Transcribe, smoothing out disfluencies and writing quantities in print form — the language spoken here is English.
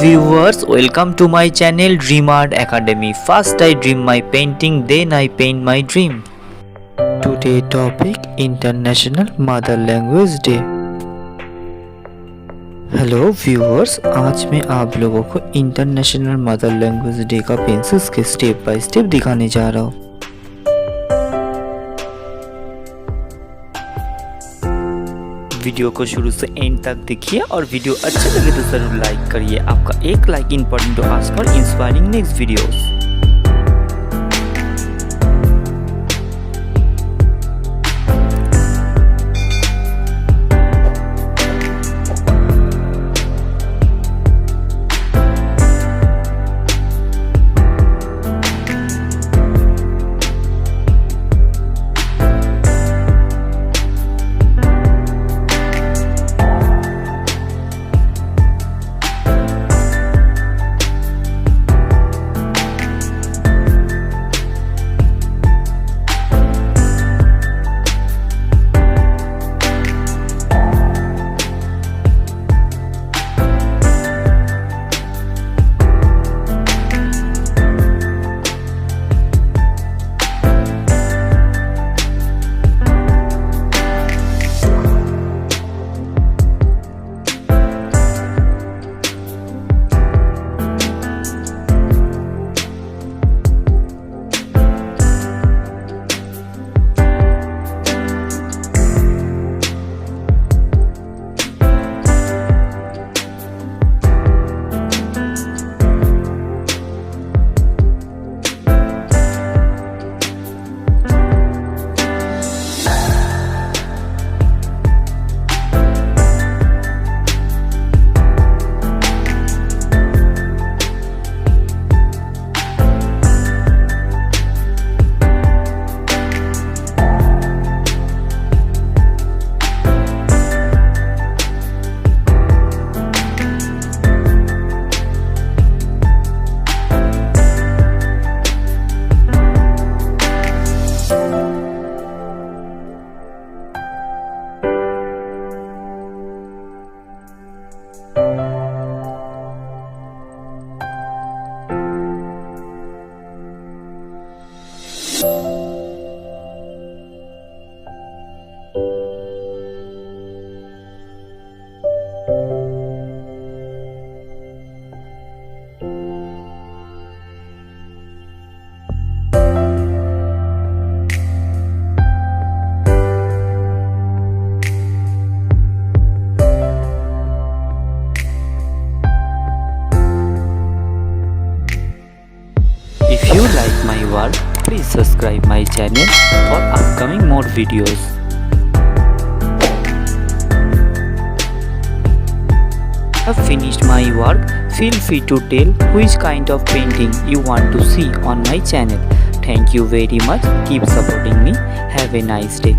viewers, welcome to my channel Dream Art Academy. First I dream my painting, then I paint my dream. Today topic International Mother Language Day. Hello viewers, आज मैं आप लोगों को international mother language day का pencils के step by step दिखाने जा रहा हूँ। वीडियो को शुरू से एंड तक देखिए और वीडियो अच्छे लगे तो जरूर लाइक करिए। आपका एक like important to us for inspiring next videos. If you like my work, please subscribe my channel for upcoming more videos. Have finished my work, feel free to tell which kind of painting you want to see on my channel. Thank you very much. Keep supporting me. Have a nice day.